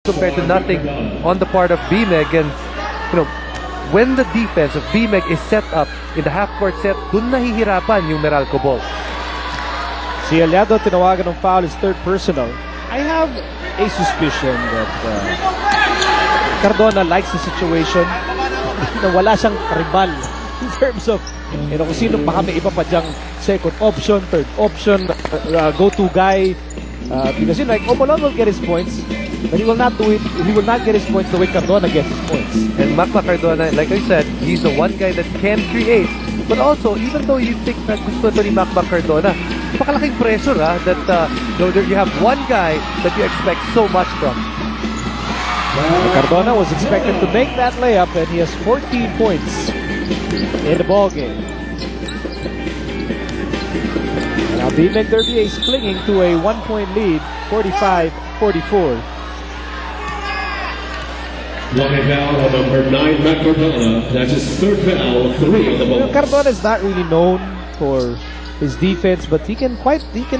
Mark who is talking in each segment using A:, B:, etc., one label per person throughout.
A: compared to nothing on the part of BMEG. And when the defense of BMEG is set up in the half-court set, dun nahihirapan yung Meralco ball.
B: Si Llamados tinawagan ng foul, is third personal. I have a suspicion that Cardona likes the situation na wala siyang rival in terms of kung sino baka may iba pa dyang second option, third option, go-to guy. Because Omolon will get his points, but he will not do it. He will not get his points the way Cardona gets his points.
A: And Mac Cardona, like I said, he's the one guy that can create. But also, even though you think that gusto ito ni Mac Cardona, napakalaking pressure that you have one guy that you expect so much from.
B: Cardona was expected to make that layup, and he has 14 points in the ball game. Now BMEG Derby is clinging to a 1-point lead, 45-44.
C: Line foul on number 9, Mac Cardona. That's his third foul, 3 on the ball.
B: Cardona is not really known for his defense, but he can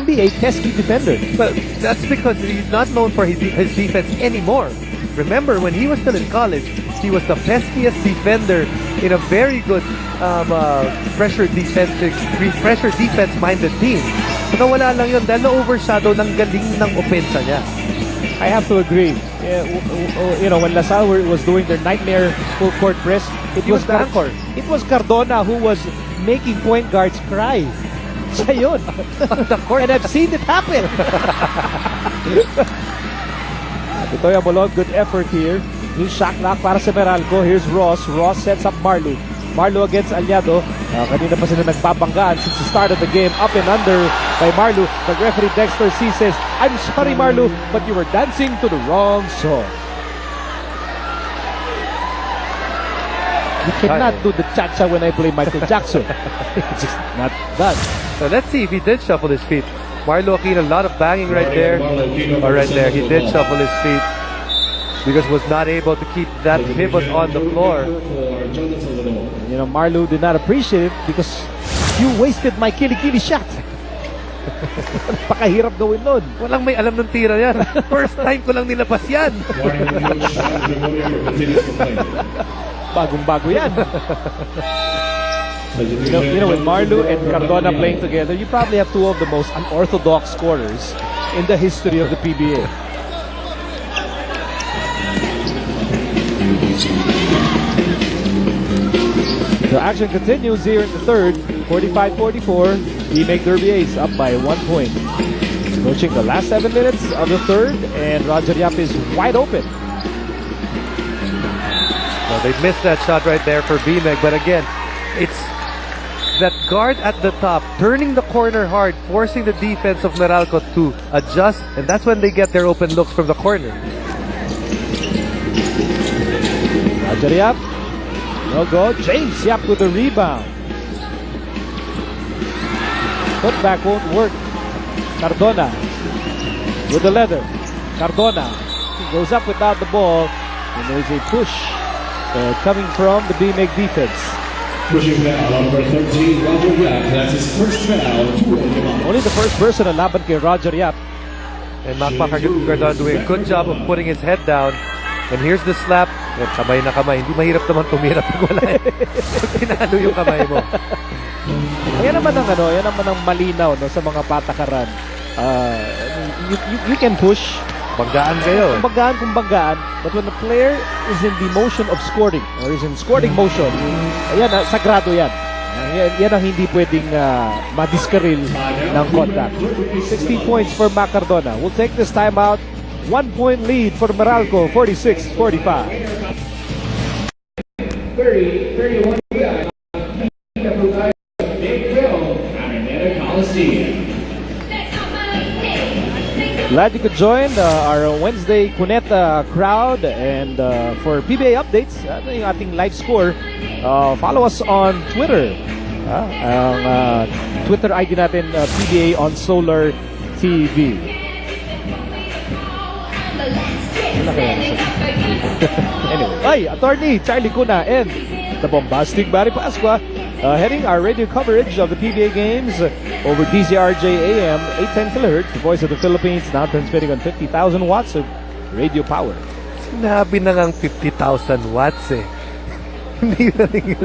B: be a pesky defender.
A: But that's because he's not known for his defense anymore. Remember, when he was still in college, he was the peskiest defender in a very good pressure defense-minded team. So nawala lang yun dahil na-overshadow ng galing ng opensa niya.
B: I have to agree. When LaSalle was doing their nightmare full court press, it was Cardona who was making point guards cry. Siya yun. And I've seen it happen. Ito yung Bolog, good effort here. New shot clock para sa Meralco. Here's Ross. Ross sets up Marlu. Marlu against Llamados. Kanina pa sila nagbabanggaan since the start of the game. Up and under by Marlu. The referee Dexter C says, "I'm sorry Marlu, but you were dancing to the wrong song." You cannot do the cha-cha when I play Michael Jackson. It's just not done.
A: So let's see if he did shuffle his feet. Marlo Aquino, a lot of banging right there. Or right there, he did shuffle his feet because was not able to keep that pivot on the floor.
B: Marlu did not appreciate it because you wasted my kili-kili shot. Napakahirap gawin nun.
A: Walang may alam ng tira yan. First time ko lang nilabas yan.
B: Bagong-bago yan. With Marlu and Cardona playing together, you probably have two of the most unorthodox scorers in the history of the PBA. The action continues here in the third, 45-44. BMEG Derby Ace up by 1 point. Approaching the last 7 minutes of the third, and Roger Yap is wide open.
A: Well, they missed that shot right there for BMEG, but again, it's that guard at the top, turning the corner hard, forcing the defense of Meralco to adjust, and that's when they get their open looks from the corner.
B: Roger Yap. No go. James Yap with the rebound. Put back won't work. Cardona with the leather. Cardona goes up without the ball, and there's a push coming from the BMEG defense.
C: Pushing foul, number 13, Roger Yap. That's his first foul.
B: Only the first person na laban kay Roger Yap.
A: And Mac Cardona doing a good job of putting his head down. And here's the slap. Kamay na kamay. Hindi mahirap naman tumira pag wala. Pag pinalo yung kamay mo.
B: Yan naman ang malinaw sa mga patakaran. You can push.
A: Banggaan kayo.
B: Kung banggaan. But when the player is in the motion of scoring, or is in scoring motion, ayan, sagrado yan. Yan ang hindi pwedeng madiskaril ng contact. 16 points for Mac Cardona. We'll take this time out. 1 point lead for Meralco, 46-45.
C: 30-31.
B: Glad you could join our Wednesday Cuneta crowd, and for PBA updates, yung ating live score, follow us on Twitter. Ang Twitter ID natin, PBA on Solar TV. Anyway, Attorney Charlie Cuna and the bombastic Barry Pasqua heading our radio coverage of the PBA games over DZRJ AM 810 kHz, the voice of the Philippines, now transmitting on 50,000 watts of radio power.
A: Sinabi na ngang 50,000 watts eh. Hindi na rin.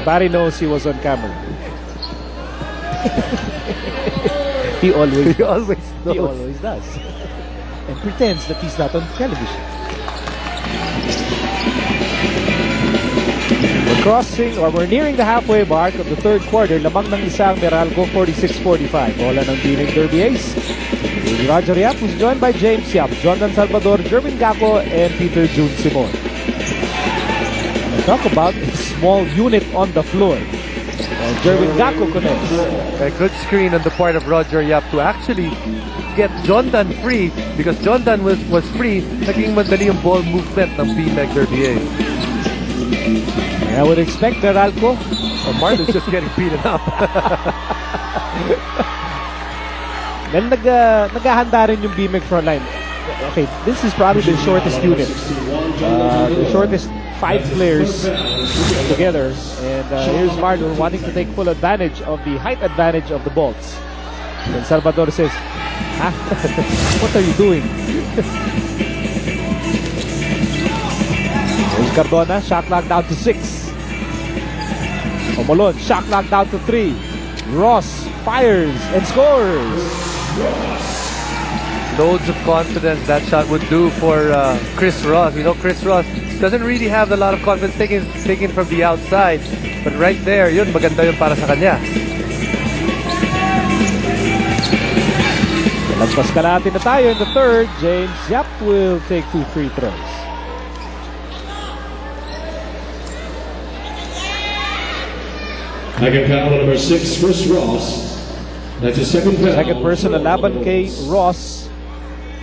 B: Barry knows he was on camera. He always knows. He always does. And pretends that he's not on television. We're nearing the halfway mark of the third quarter. Lamang ng isang Meralco, 46-45. Bola ng B-Meg Derby Ace. Roger Yap, who's joined by James Yap, Jonathan Salvador, Jervin Gaco, and Peter June Simon. Talk about a small unit on the floor. Jervin Gaco connects.
A: A good screen on the part of Roger Yap to actually get John Dunn free, because John Dunn was free. Naging madali yung ball movement ng B-Meg Derby Ace.
B: I would expect Meralco.
A: Marlon's just getting beaten up.
B: Then naghahanda rin yung B-Meg frontline. Okay, this is probably the shortest unit. The shortest 5 players together. And here's Marlon wanting to take full advantage of the height advantage of the Bolts. And Salvador says, "Ah, what are you doing?" There's Cardona, shot clock down to 6. Omolon, shot clock down to 3. Ross fires and scores.
A: Loads of confidence that shot would do for Chris Ross. We know Chris Ross doesn't really have a lot of confidence taking from the outside. But right there, yun, maganda yun para sa kanya.
B: Lagpas kalahati na tayo in the third. James Yap will take 2 free throws.
C: Second foul on number 6, Chris Ross. That's his second foul.
B: Second personal laban kay Ross.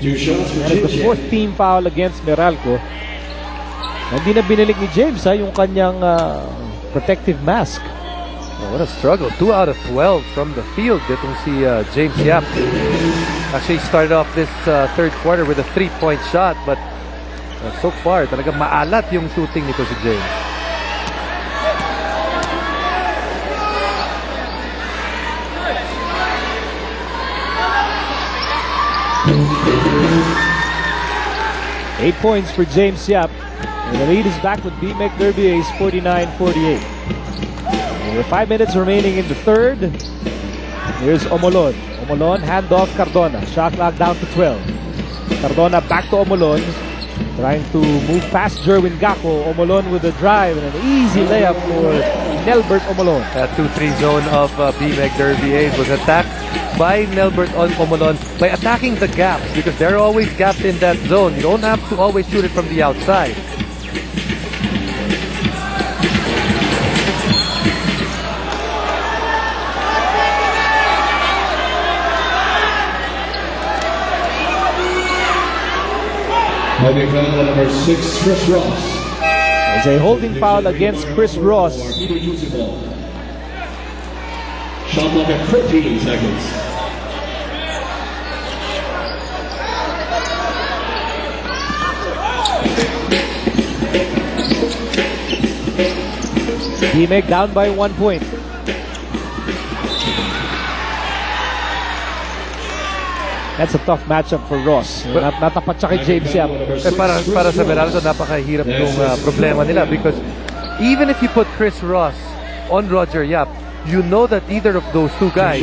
C: 2 shots for
B: And the
C: James.
B: 4th team foul against Meralco. Hindi na binilig ni James yung kanyang protective mask.
A: Oh, what a struggle. 2 out of 12 from the field. Ditong si James Yap. Actually started off this third quarter with a 3-point shot, but so far talaga maalat yung shooting nito si James.
B: Eight points for James Yap. And the lead is back with B-Meg Derby Ace, 49-48. With 5 minutes remaining in the third. Here's Omolon. Omolon, handoff Cardona. Shot clock down to 12. Cardona back to Omolon. Trying to move past Jervin Gaco. Omolon with a drive and an easy layup for Nelbert Omolon.
A: That 2-3 zone of B-Meg Derby Ace was attacked by Nelbert Omolon by attacking the gaps, because there are always gaps in that zone. You don't have to always shoot it from the outside.
C: Holding foul on number 6, Chris Ross.
B: There's a holding foul against Chris Ross.
C: Shot clock at 14 seconds.
B: B-Meg down by 1 point. That's a tough matchup for Ross. Natapat siya kay James Yap.
A: Para sa Meralco, napakahirap yung problema nila, because even if you put Chris Ross on Roger Yap, you know that either of those two guys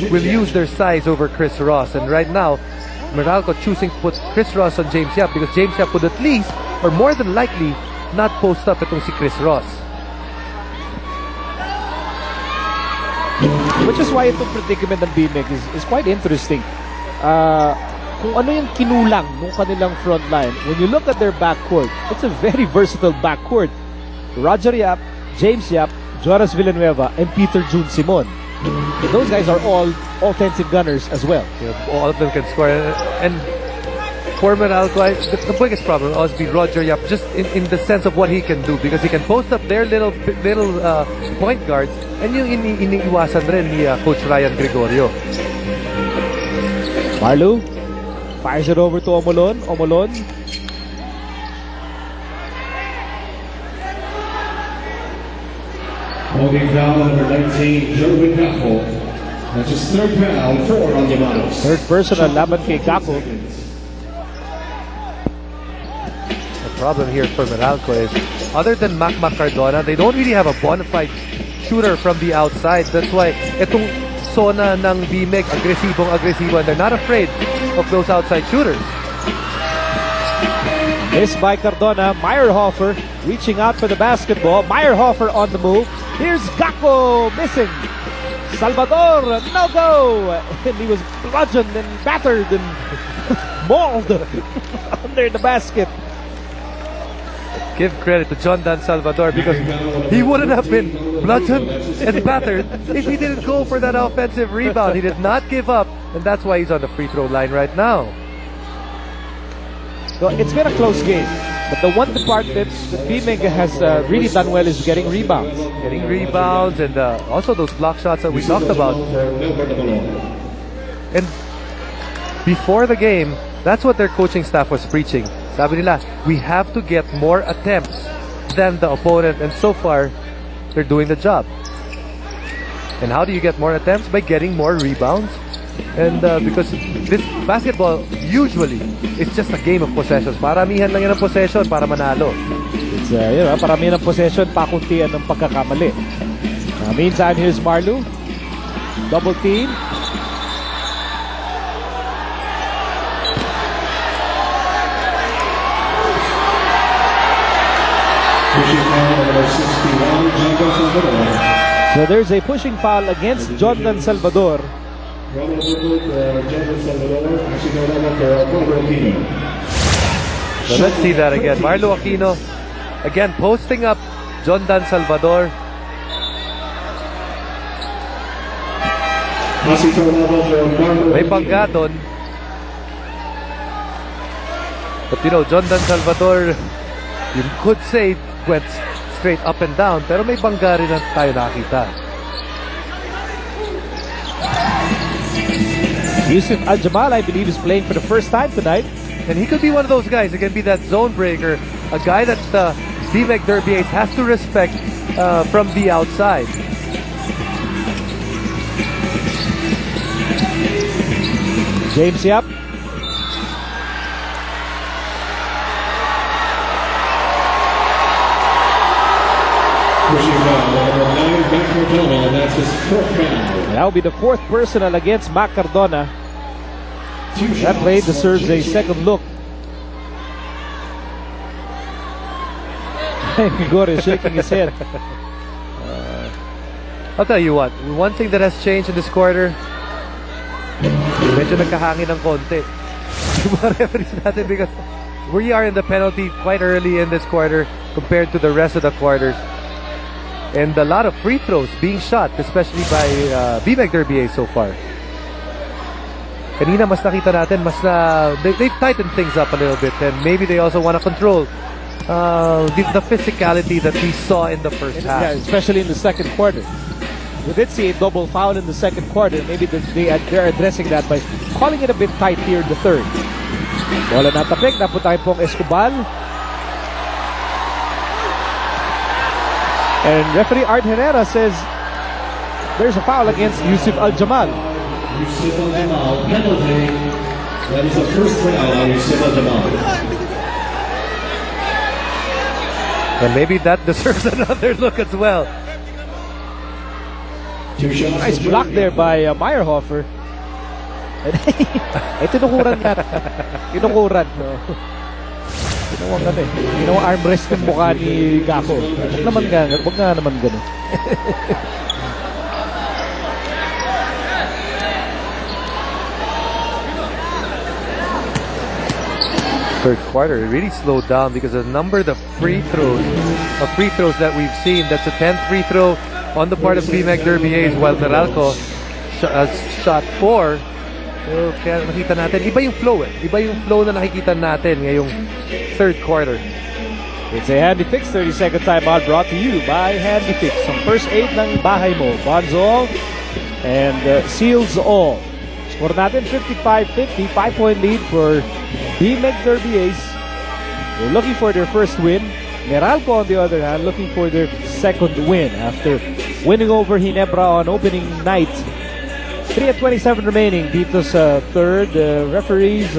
A: will use their size over Chris Ross. And right now, Meralco choosing to put Chris Ross on James Yap because James Yap would at least, or more than likely, not post up itong si Chris Ross.
B: Which is why itong predicament ng B-Meg is quite interesting. Kung ano yung kinulang nung kanilang front line, when you look at their backcourt, it's a very versatile backcourt. Roger Yap, James Yap, Jonas Villanueva, and Peter June Simon. Those guys are all offensive gunners as well.
A: Yeah, all of them can score. And for Meralco, the biggest problem will always be Roger Yap, just in the sense of what he can do, because he can post up their little point guards, and yung iniiwasan rin ni Coach Ryan Gregorio.
B: Marlu fires it over to Omolon. Omolon.
C: Holding foul number 19, Jervin Gaco. That's his third foul, 4 on Llamados.
B: Third personal laban kay Gaco.
A: problem here for Meralco is, other than Mac Cardona, they don't really have a bona fide shooter from the outside. That's why itong zona ng BMEG, agresibo, and they're not afraid of those outside shooters.
B: Missed by Cardona. Meyerhofer reaching out for the basketball. Meyerhofer on the move. Here's Gakpo missing. Salvador, no go. And he was bludgeoned and battered and mauled under the basket.
A: Give credit to John Dan Salvador, because he wouldn't have been bludgeoned and battered if he didn't go for that offensive rebound. He did not give up, and that's why he's on the free throw line right now.
B: So it's been a close game, but the one department that BMEG has really done well is getting rebounds.
A: Getting rebounds and also those block shots that we talked about. And before the game, that's what their coaching staff was preaching. Sabi nila, we have to get more attempts than the opponent, and so far, they're doing the job. And how do you get more attempts? By getting more rebounds. And because this basketball usually is just a game of possessions. Paramihan lang yan ng possession para manalo.
B: It's paramihan ng possession, pakuntian ng pagkakamali. Meantime, here's Marlu. Double team. So there's a pushing foul against Jordan Salvador.
A: So let's see that again. Marlo Aquino again posting up John Dan Salvador. May bangga doon. But you know, John Dan Salvador, you could say went straight up and down, pero may bangga rin na tayo nakita.
B: Yusuf Al-Jamal, I believe, is playing for the first time tonight.
A: And he could be one of those guys. He can be that zone breaker, a guy that BMEG Derby Ace has to respect from the outside.
B: James Yap.
C: That's his fourth foul.
B: That will be the fourth personal against Mac Cardona. That play deserves a second look. Igor is shaking his head.
A: I'll tell you what, one thing that has changed in this quarter, medyo nagkahangin ng konti. Mga referees natin, because we are in the penalty quite early in this quarter compared to the rest of the quarters. And a lot of free throws being shot, especially by BMEG Derby Ace so far. Kanina mas nakita natin, they've tightened things up a little bit, and maybe they also want to control the physicality that we saw in the first half.
B: Yeah, especially in the second quarter. We did see a double foul in the second quarter. Maybe they're addressing that by calling it a bit tight here in the third. Bola natapik, napuntahin pong Escobar. And referee Art Herrera says there's a foul against Yusuf Al-Jamal.
C: Yusuf Al-Jamal, penalty. That is the first foul on Yusuf Al-Jamal.
A: And maybe that deserves another look as well.
B: Nice block there by Meyerhofer. Tinukuran nga. Tinukuran. Ginawa armrest ng mukha ni Gakpo. Huwag nga naman ganun.
A: Third quarter, it really slowed down because the number of free throws that we've seen. That's a 10th free throw on the part of BMEG Derby Ace, while Meralco has shot 4. So, kaya nakita natin, iba yung flow Iba yung flow na nakikita natin ngayong third quarter.
B: It's a Handy Fix 30-second timeout brought to you by Handy Fix. Ang first aid ng bahay mo. Bonds all and seals all. Score natin 55-50, 5-point lead for BMEG Derby Ace. They're looking for their first win. Meralco, on the other hand, looking for their second win after winning over Ginebra on opening night. 3:27 remaining dito sa third. Referees